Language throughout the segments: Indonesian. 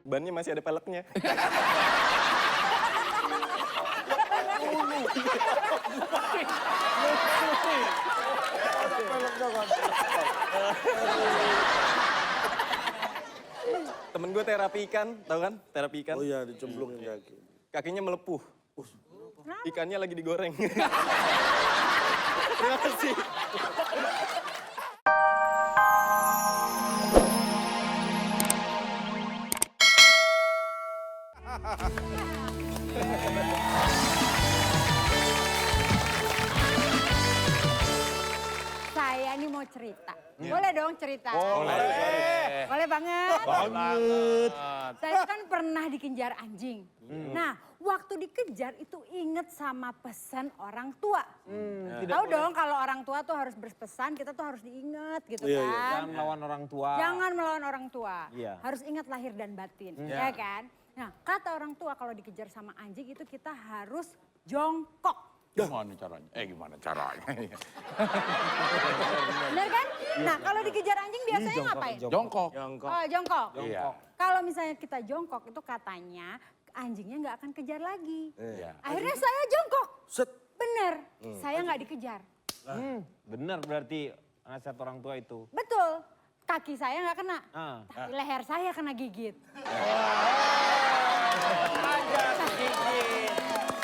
Bannya masih ada peleknya. Temen gue terapi ikan, tau kan? Terapi ikan. Oh iya, dicemplungin kaki. Kakinya melepuh. Ikannya lagi digoreng. Terima kasih. Saya nih mau cerita. Boleh dong cerita? Boleh. Boleh banget. Banget. Saya kan pernah dikejar anjing. Nah, waktu dikejar itu inget sama pesan orang tua. Tahu dong kalau orang tua tuh harus berpesan, kita tuh harus diingat gitu Iya, iya. kan. Jangan melawan orang tua. Jangan melawan orang tua. Iya. Harus ingat lahir dan batin, ya kan? Nah, kata orang tua kalau dikejar sama anjing itu kita harus jongkok. Gimana caranya? Gimana caranya? Bener kan? Nah, kalau dikejar anjing biasanya ngapain? Jongkok. Oh, jongkok. Iya. Kalau misalnya kita jongkok itu katanya anjingnya nggak akan kejar lagi. Iya. Akhirnya saya jongkok. Set. Bener, saya nggak dikejar. Bener berarti nasihat orang tua itu. Betul, kaki saya nggak kena. Ah. Tapi leher saya kena gigit. Aja sedikit.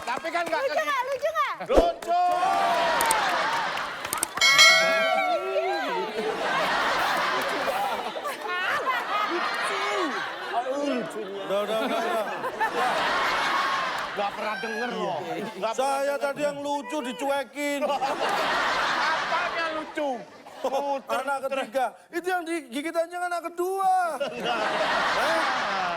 Tapi kan nggak Lucu nggak? Lucu nggak? lucu. Udah. Gak pernah denger loh. Saya tadi yang lucu dicuekin. Apanya lucu? Anak ketiga, itu yang digigit anjing anak kedua.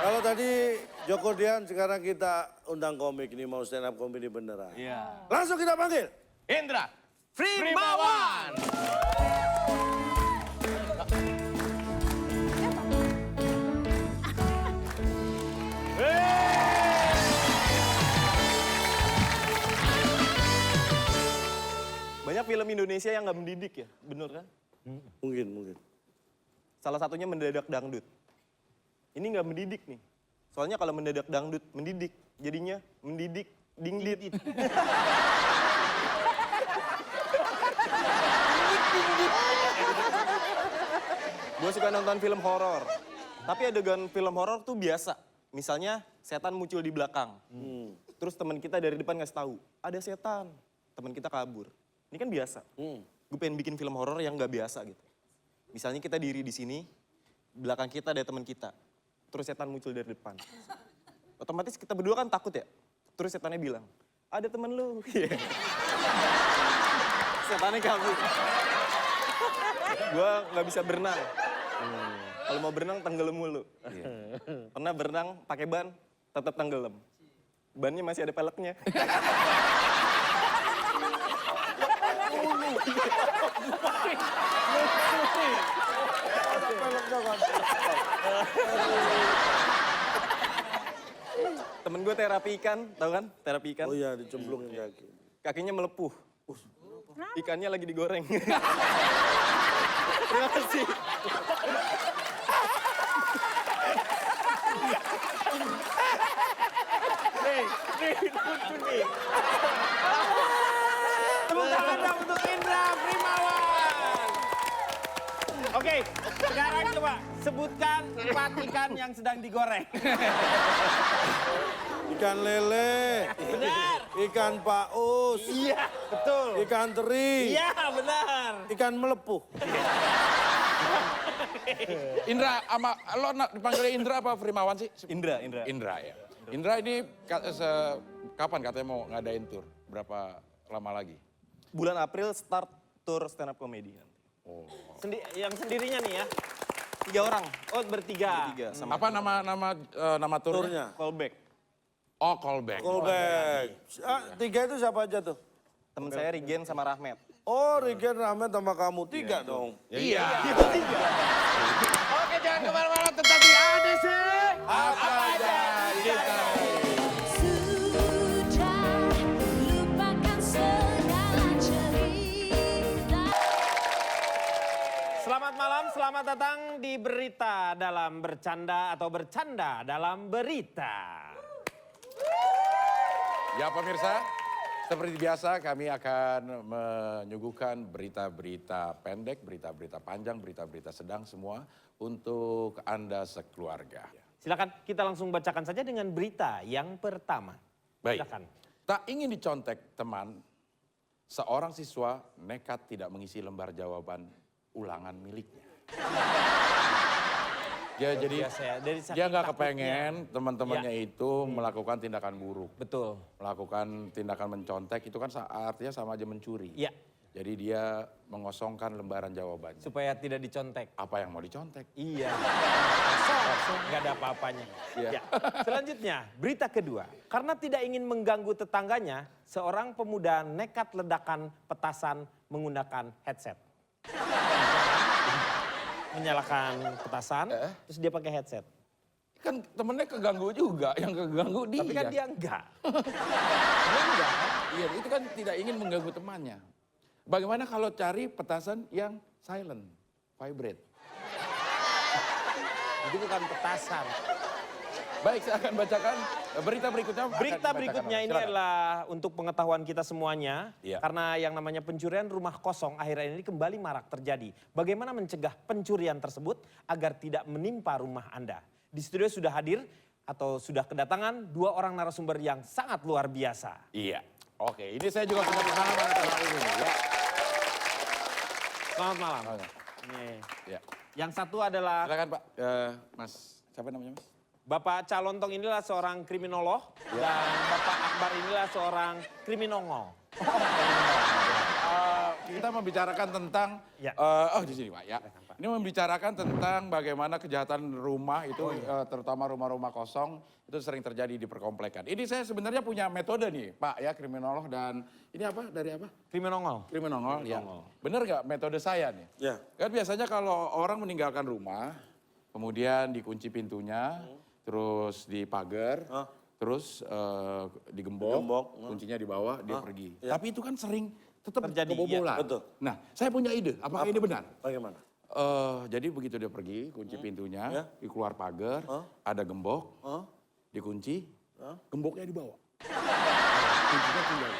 Kalau tadi Joko Dian, sekarang kita undang komik nih, mau stand up comedy beneran. Iya. Langsung kita panggil. Indra. Primawan. Banyak film Indonesia yang nggak mendidik ya, bener kan? Mungkin. Salah satunya Mendadak Dangdut. Ini nggak mendidik nih. Soalnya kalau mendadak dangdut mendidik, jadinya mendidik dingdit. Gue suka nonton film horor. Tapi adegan film horor tuh biasa. Misalnya setan muncul di belakang. Terus teman kita dari depan ngasih tahu, ada setan. Teman kita kabur. Ini kan biasa. Gue pengen bikin film horor yang nggak biasa gitu. Misalnya kita diri di sini, belakang kita ada teman kita. Terus setan muncul dari depan. Otomatis kita berdua kan takut ya. Terus setannya bilang, ada temen lu. Setannya kabur. Gue nggak bisa berenang. Kalau mau berenang tenggelam mulu. Pernah berenang pakai ban, tetap tenggelam. Bannya masih ada peleknya. Temen gue terapi ikan, tau kan? Terapi ikan. Oh iya, dicemplungin kaki. Kakinya melepuh. Ikannya lagi digoreng. Terima kasih. Nih, lucu nih. Tepuk tangan dong untuk Indra Primawan. Oke, sekarang coba sebutkan 4 ikan yang sedang digoreng. Ikan lele. Benar. Ikan paus. Iya, betul. Ikan teri. Iya, benar. Ikan melepuh. Indra, lo dipanggilnya Indra apa Primawan sih? Indra. Indra ya. Indra ini kapan katanya mau ngadain tour? Berapa lama lagi? Bulan April start tour stand up comedy nanti. Yang sendirinya nih ya? 3 orang. Oh, bertiga. 3 sama Apa nama turnya? Turnya. callback. Oh, callback. Callback. Tiga itu siapa aja tuh? Temen saya Rigen sama Rahmat. Oh, Rigen, Rahmat sama kamu. Tiga dong. Iya. Oke, jangan kemana-mana, tetap di ADC. Apa aja kita. Sudah lupakan segala cerita. Selamat malam, selamat datang di Berita dalam Bercanda atau Bercanda dalam Berita. Ya pemirsa, seperti biasa kami akan menyuguhkan berita-berita pendek, berita-berita panjang, berita-berita sedang semua untuk Anda sekeluarga. Silakan kita langsung bacakan saja dengan berita yang pertama. Baik, Silakan. tak ingin dicontek teman, seorang siswa nekat tidak mengisi lembar jawaban ulangan miliknya. Dia jadi biasa ya, dari saking dia nggak takutnya. kepengen teman-temannya itu melakukan tindakan buruk. Betul. Melakukan tindakan mencontek itu kan artinya sama aja mencuri. Iya. Jadi dia mengosongkan lembaran jawabannya. Supaya tidak dicontek. Apa yang mau dicontek? Iya. Kosong, nggak ada apa-apanya. Iya. Ya. Selanjutnya, berita kedua. Karena tidak ingin mengganggu tetangganya, seorang pemuda nekat ledakan petasan menggunakan headset. Menyalakan petasan, terus dia pakai headset. Kan temennya keganggu juga, yang keganggu dia. Tapi kan dia enggak. Dia enggak. Iya, itu kan tidak ingin mengganggu temannya. Bagaimana kalau cari petasan yang silent, vibrate? Itu bukan petasan. Baik, saya akan bacakan berita berikutnya. Berita berikutnya ini adalah untuk pengetahuan kita semuanya. Iya. Karena yang namanya pencurian rumah kosong akhir-akhir ini kembali marak terjadi. Bagaimana mencegah pencurian tersebut agar tidak menimpa rumah Anda? Di studio sudah hadir atau sudah kedatangan 2 orang narasumber yang sangat luar biasa. Iya. Oke, ini saya juga punya pengalaman tentang ini nih, ya. Selamat malam. Oke. Nih. Ya. Yang satu adalah Silakan Pak, Mas, siapa namanya Mas? Bapak Calontong inilah seorang kriminolog dan Bapak Akbar inilah seorang kriminongol. Kita membicarakan tentang, Ya. di sini Pak ya. Ini membicarakan tentang bagaimana kejahatan rumah itu, terutama rumah-rumah kosong, itu sering terjadi di perkomplekan. Ini saya sebenarnya punya metode nih Pak ya, kriminolog dan ini apa, dari apa? Kriminongol. Kriminongol, ya. Bener nggak metode saya nih? Ya. Kan biasanya kalau orang meninggalkan rumah, kemudian dikunci pintunya, terus dipagar, terus digembok, kuncinya di bawah, dia pergi. Tapi itu kan sering tetap Terjadi, kebobolan. iya, betul. Nah, saya punya ide, apakah ini benar? Bagaimana? Jadi begitu dia pergi, kunci pintunya, di keluar pagar, ada gembok, dikunci, gemboknya dibawa. Kuncinya tinggal.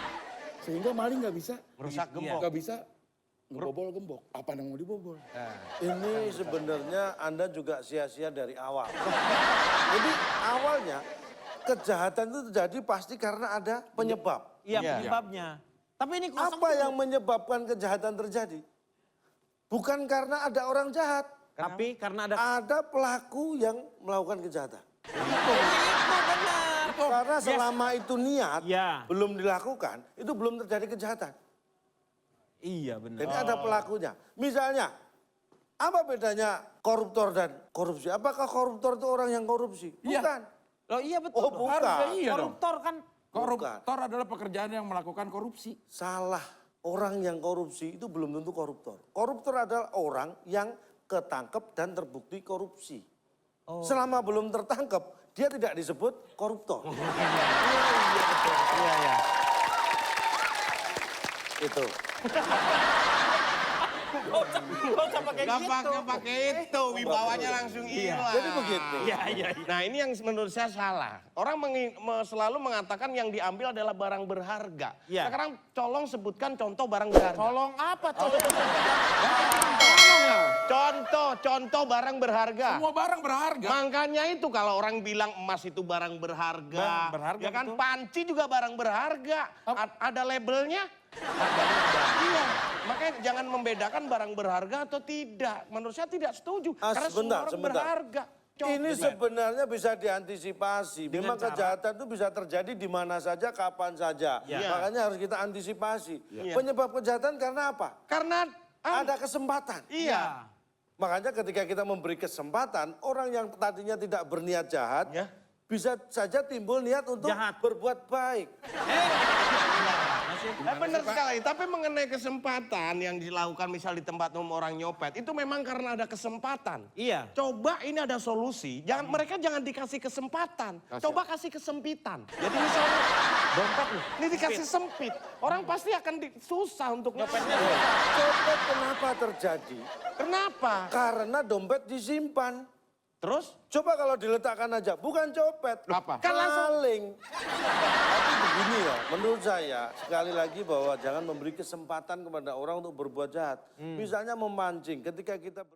Sehingga maling nggak bisa Merusak gembok. nggak bisa ngebobol gembok. Apa yang mau dibobol? Ini sebenarnya Anda juga sia-sia dari awal. Jadi awalnya kejahatan itu terjadi pasti karena ada penyebab. Iya, penyebabnya. Tapi ini kosong. Apa yang menyebabkan kejahatan terjadi? Bukan karena ada orang jahat. Tapi karena ada Ada pelaku yang melakukan kejahatan. itu benar. Karena selama itu niat Ya. belum dilakukan, itu belum terjadi kejahatan. Iya benar. Jadi ada pelakunya. Misalnya, apa bedanya koruptor dan korupsi? Apakah koruptor itu orang yang korupsi? Iya. Bukan. Loh iya betul. Oh, dong. bukan. Harusnya iya dong. Koruptor kan Koruptor adalah pekerjaan yang melakukan korupsi. Salah. Orang yang korupsi itu belum tentu koruptor. Koruptor adalah orang yang ketangkep dan terbukti korupsi. Selama belum tertangkap, dia tidak disebut koruptor. iya ya. Itu. Gak pakai gitu. pakai itu, wibawanya langsung hilang. Jadi begitu. Iya iya. Nah ini yang menurut saya salah. Orang selalu mengatakan yang diambil adalah barang berharga. Iya. Sekarang colong sebutkan contoh barang berharga. Tolong apa tolong? Contoh barang berharga. Semua barang berharga. Makanya itu kalau orang bilang emas itu barang berharga. Barang berharga, Ya kan betul. panci juga barang berharga. Ada labelnya. Iya. Makanya jangan membedakan barang berharga atau tidak. Menurut saya tidak setuju. Karena semua orang berharga. Ini sebenarnya bisa diantisipasi. Dengan Memang cara? kejahatan itu bisa terjadi di mana saja, kapan saja. Ya. Makanya harus kita antisipasi. Ya. Penyebab kejahatan karena apa? Karena Ada kesempatan. iya. Makanya ketika kita memberi kesempatan, orang yang tadinya tidak berniat jahat, Ya. bisa saja timbul niat untuk Jahat. berbuat baik. sih? Benar sekali, tapi mengenai kesempatan yang dilakukan misal di tempat umum orang nyopet, itu memang karena ada kesempatan. Iya. Coba ini ada solusi, mereka jangan dikasih kesempatan, coba kasih kesempitan. Jadi misalnya dompet nih, ini dikasih sempit, orang pasti akan susah untuk nyopetnya. Copet kenapa terjadi? Kenapa? Karena dompet disimpan. Terus? Coba kalau diletakkan aja, bukan copet. Apa? Kan langsung- Maling. Tapi begini ya, menurut saya sekali lagi bahwa jangan memberi kesempatan kepada orang untuk berbuat jahat. Misalnya memancing, ketika kita